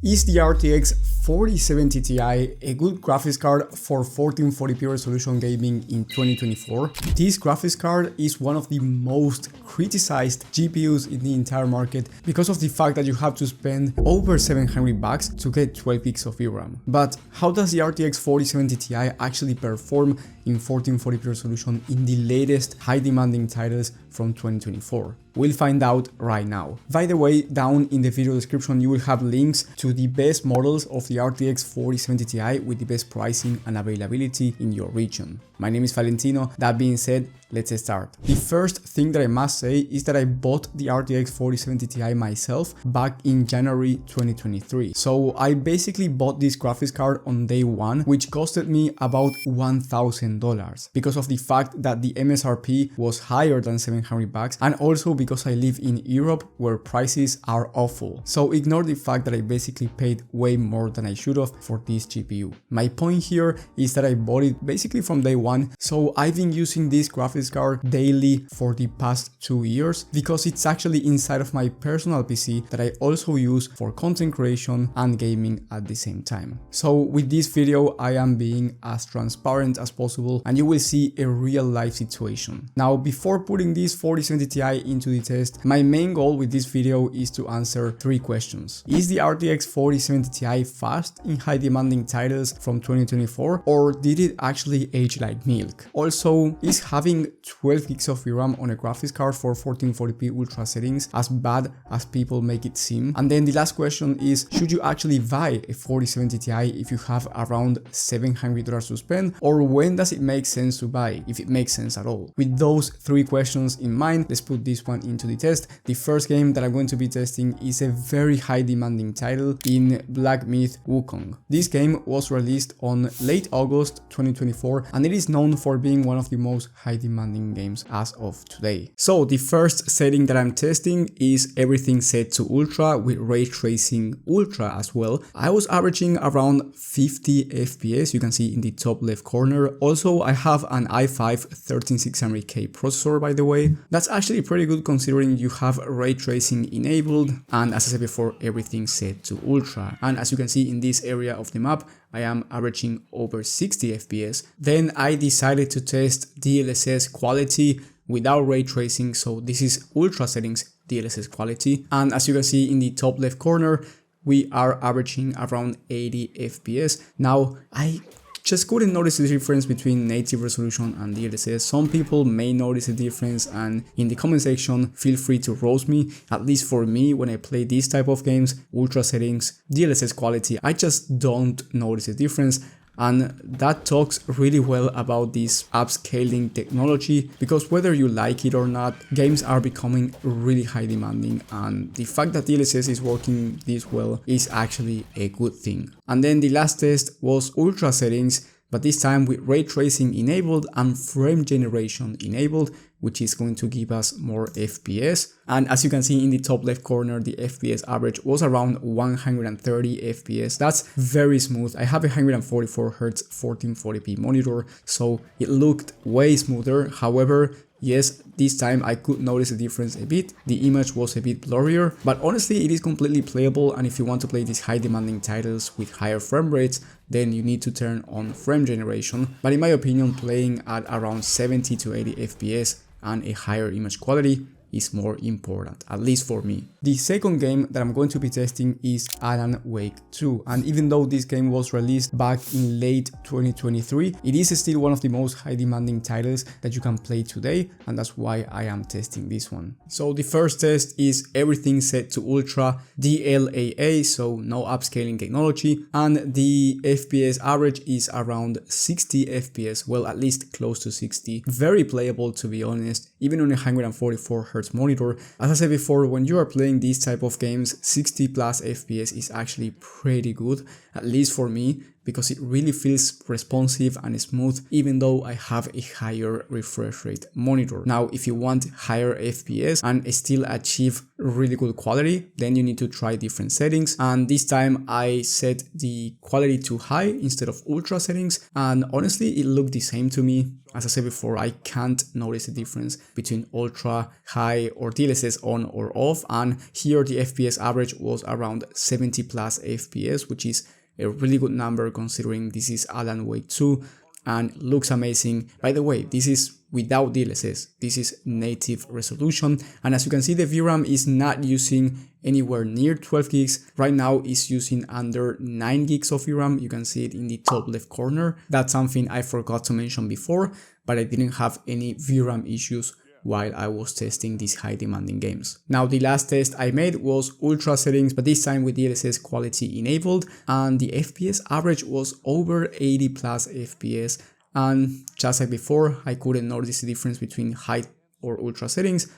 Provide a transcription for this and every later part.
Is the RTX 4070 Ti a good graphics card for 1440p resolution gaming in 2024? This graphics card is one of the most criticized GPUs in the entire market because of the fact that you have to spend over $700 to get 12 gigs of VRAM. But how does the RTX 4070 Ti actually perform in 1440p resolution in the latest high demanding titles from 2024? We'll find out right now. By the way, down in the video description you will have links to the best models of the RTX 4070 Ti with the best pricing and availability in your region. My name is Valentino. That being said, let's start. The first thing that I must say is that I bought the RTX 4070 Ti myself back in January 2023. So I basically bought this graphics card on day one, which costed me about $1,000 because of the fact that the MSRP was higher than $700 and also because I live in Europe where prices are awful. So ignore the fact that I basically paid way more than I should have for this GPU. My point here is that I bought it basically from day one, so I've been using this graphics card daily for the past 2 years because it's actually inside of my personal PC that I also use for content creation and gaming at the same time. So with this video I am being as transparent as possible and you will see a real life situation. Now before putting this 4070 Ti into the test, my main goal with this video is to answer 3 questions. Is the RTX 4070 Ti fast in high demanding titles from 2024, or did it actually age like milk? Also, is having 12 gigs of VRAM on a graphics card for 1440p ultra settings as bad as people make it seem? And then the last question is, should you actually buy a 4070 Ti if you have around $700 to spend, or when does it make sense to buy, if it makes sense at all? With those 3 questions in mind, let's put this one into the test. The first game that I'm going to be testing is a very high demanding title in Black Myth Wukong. This game was released on late August 2024 and it is known for being one of the most high demanding games as of today. So the first setting that I'm testing is everything set to ultra with ray tracing ultra as well. I was averaging around 50 FPS, you can see in the top left corner. Also I have an i5 13600K processor, by the way. That's actually pretty good considering you have ray tracing enabled, and as I said before, everything set to ultra. And as you can see in this area of the map, I am averaging over 60 FPS. Then I decided to test DLSS quality without ray tracing, so this is ultra settings DLSS quality, and as you can see in the top left corner we are averaging around 80 FPS. Now I just couldn't notice the difference between native resolution and DLSS. Some people may notice a difference, and in the comment section feel free to roast me. At least for me, when I play these type of games, ultra settings, DLSS quality, I just don't notice a difference. And that talks really well about this upscaling technology, because whether you like it or not, games are becoming really high demanding, and the fact that DLSS is working this well is actually a good thing. And then the last test was ultra settings, but this time with ray tracing enabled and frame generation enabled, which is going to give us more FPS. And as you can see in the top left corner, the FPS average was around 130 FPS. That's very smooth. I have a 144Hz 1440p monitor, so it looked way smoother. However, yes, this time I could notice a difference a bit. The image was a bit blurrier, but honestly it is completely playable, and if you want to play these high demanding titles with higher frame rates, then you need to turn on frame generation. But in my opinion, playing at around 70 to 80 FPS and a higher image quality is more important, at least for me. The second game that I'm going to be testing is Alan Wake 2, and even though this game was released back in late 2023, it is still one of the most high demanding titles that you can play today, and that's why I am testing this one. So the first test is everything set to ultra DLAA, so no upscaling technology, and the FPS average is around 60 FPS, well, at least close to 60. Very playable, to be honest, even on a 144Hz monitor. As I said before, when you are playing these type of games, 60 plus FPS is actually pretty good, at least for me. because it really feels responsive and smooth even though I have a higher refresh rate monitor. Now, if you want higher FPS and still achieve really good quality, then you need to try different settings, and this time I set the quality to high instead of ultra settings, and honestly it looked the same to me. As I said before, I can't notice the difference between ultra, high or DLSS on or off, and here the FPS average was around 70 plus FPS, which is a really good number considering this is Alan Wake 2 and looks amazing. By the way, this is without DLSS, this is native resolution, and as you can see, the VRAM is not using anywhere near 12 gigs. Right now it's using under 9 gigs of VRAM. You can see it in the top left corner. That's something I forgot to mention before, but I didn't have any VRAM issues while I was testing these high demanding games. Now, the last test I made was ultra settings, but this time with DLSS quality enabled, and the FPS average was over 80 plus FPS, and just like before, I couldn't notice the difference between high or ultra settings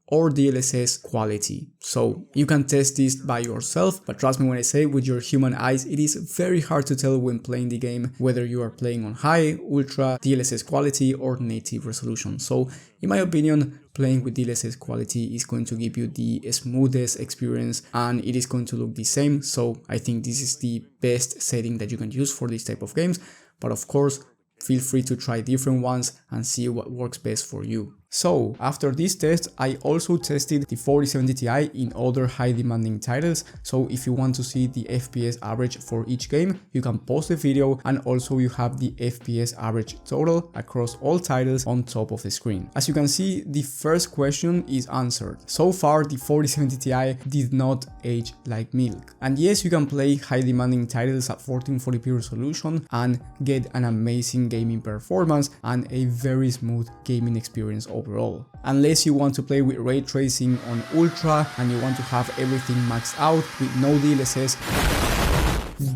or DLSS quality. So you can test this by yourself, but trust me when I say with your human eyes, it is very hard to tell when playing the game whether you are playing on high, ultra, DLSS quality or native resolution. So in my opinion, playing with DLSS quality is going to give you the smoothest experience and it is going to look the same. So I think this is the best setting that you can use for this type of games, but of course, feel free to try different ones and see what works best for you. So after this test, I also tested the 4070 Ti in other high demanding titles. So if you want to see the FPS average for each game, you can pause the video, and also you have the FPS average total across all titles on top of the screen. As you can see, the first question is answered. So far, the 4070 Ti did not age like milk. And yes, you can play high demanding titles at 1440p resolution and get an amazing gaming performance and a very smooth gaming experience overall. Unless you want to play with ray tracing on ultra and you want to have everything maxed out with no DLSS,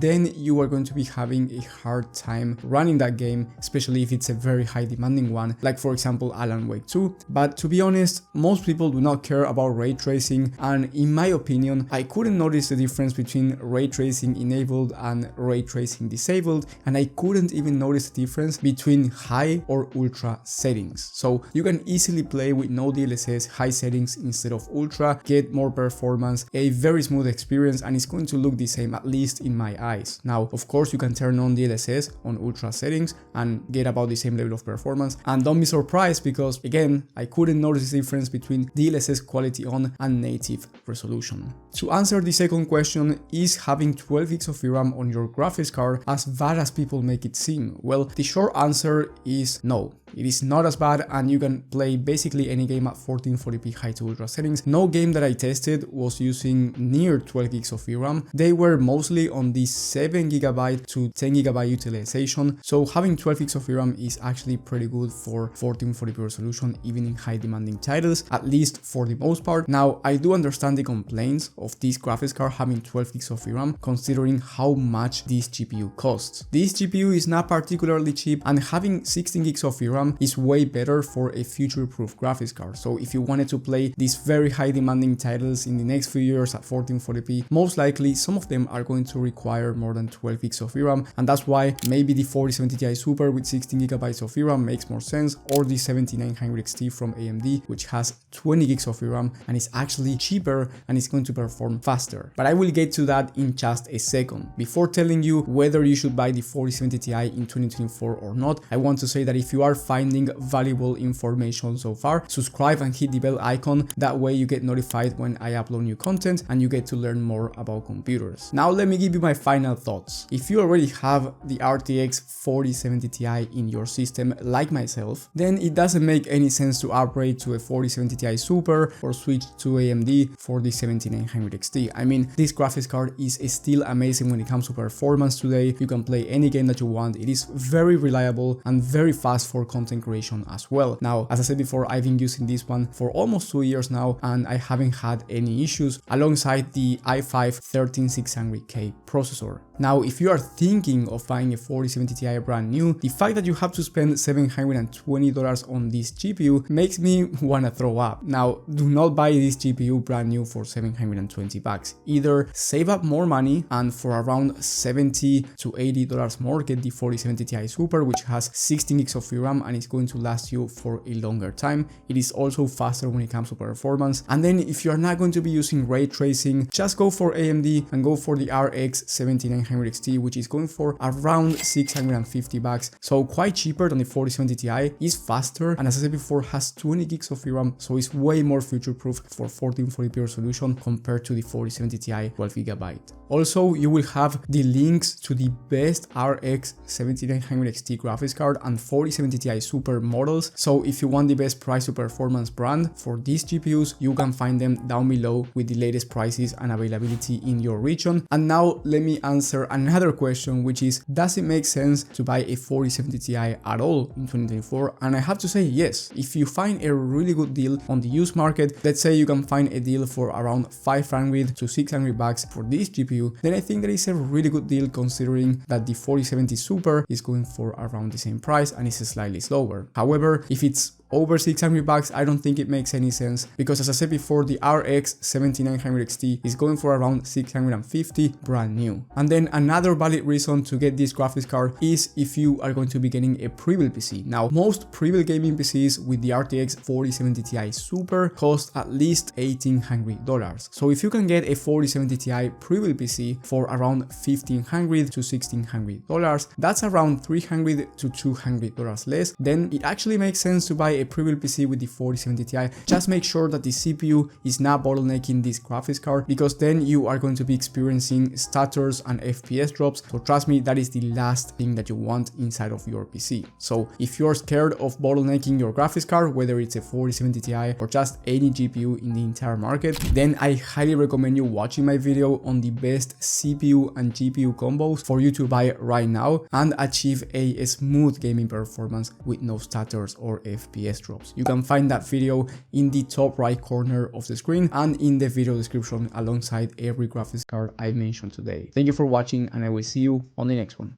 then you are going to be having a hard time running that game, especially if it's a very high demanding one, like for example Alan Wake 2. But to be honest, most people do not care about ray tracing, and in my opinion, I couldn't notice the difference between ray tracing enabled and ray tracing disabled, and I couldn't even notice the difference between high or ultra settings. So you can easily play with no DLSS, high settings instead of ultra, get more performance, a very smooth experience, and it's going to look the same, at least in my eyes. Now, of course, you can turn on DLSS on ultra settings and get about the same level of performance, and don't be surprised because again, I couldn't notice the difference between DLSS quality on and native resolution. To answer the second question, is having 12 gigs of VRAM on your graphics card as bad as people make it seem? Well, the short answer is no. It is not as bad, and you can play basically any game at 1440p high to ultra settings. No game that I tested was using near 12 gigs of VRAM. They were mostly on the 7GB to 10GB utilization, so having 12 gigs of VRAM is actually pretty good for 1440p resolution, even in high demanding titles, at least for the most part. Now, I do understand the complaints of this graphics card having 12 gigs of VRAM, considering how much this GPU costs. This GPU is not particularly cheap, and having 16 gigs of VRAM is way better for a future-proof graphics card. So if you wanted to play these very high demanding titles in the next few years at 1440p, most likely some of them are going to require more than 12 gigs of VRAM, and that's why maybe the 4070 Ti Super with 16GB of VRAM makes more sense, or the 7900 XT from AMD, which has 20 gigs of VRAM and is actually cheaper and it's going to perform faster. But I will get to that in just a second. Before telling you whether you should buy the 4070 Ti in 2024 or not, I want to say that if you are finding valuable information so far, subscribe and hit the bell icon. That way you get notified when I upload new content and you get to learn more about computers. Now let me give you my final thoughts. If you already have the RTX 4070 Ti in your system like myself, then it doesn't make any sense to upgrade to a 4070 Ti Super or switch to AMD for the 7900 XT. I mean, this graphics card is still amazing when it comes to performance today. You can play any game that you want. It is very reliable and very fast for content creation as well. Now, as I said before, I've been using this one for almost 2 years now and I haven't had any issues, alongside the i5 13600K processor. processor. Now, if you are thinking of buying a 4070 Ti brand new, the fact that you have to spend $720 on this GPU makes me wanna throw up. Now, do not buy this GPU brand new for $720. Either save up more money and for around $70 to $80 more get the 4070 Ti Super, which has 16 gigs of VRAM and is going to last you for a longer time. It is also faster when it comes to performance. And then if you are not going to be using ray tracing, just go for AMD and go for the RX 7900 XT, which is going for around $650. So quite cheaper than the 4070 Ti, is faster, and as I said before, has 20 gigs of VRAM, so it's way more future-proof for 1440p resolution compared to the 4070 Ti 12GB. Also, you will have the links to the best RX 7900 XT graphics card and 4070 Ti Super models, so if you want the best price to performance brand for these GPUs, you can find them down below with the latest prices and availability in your region. And now let me answer another question, which is, does it make sense to buy a 4070 Ti at all in 2024? And I have to say yes. If you find a really good deal on the used market, let's say you can find a deal for around $500 to $600 for this GPU, then I think that is a really good deal considering that the 4070 Super is going for around the same price and is slightly slower. However, if it's over $600, I don't think it makes any sense, because as I said before, the RX 7900 XT is going for around $650 brand new. And then another valid reason to get this graphics card is if you are going to be getting a pre-built PC. Now, most pre-built gaming PCs with the RTX 4070 Ti Super cost at least $1,800. So if you can get a 4070 Ti pre-built PC for around $1,500 to $1,600, that's around $300 to $200 less, then it actually makes sense to buy a pre-built PC with the 4070 Ti. Just make sure that the CPU is not bottlenecking this graphics card, because then you are going to be experiencing stutters and FPS drops. So trust me, that is the last thing that you want inside of your PC. So if you're scared of bottlenecking your graphics card, whether it's a 4070 Ti or just any GPU in the entire market, then I highly recommend you watching my video on the best CPU and GPU combos for you to buy right now and achieve a smooth gaming performance with no stutters or FPS drops. You can find that video in the top right corner of the screen and in the video description alongside every graphics card I mentioned today. Thank you for watching, and I will see you on the next one.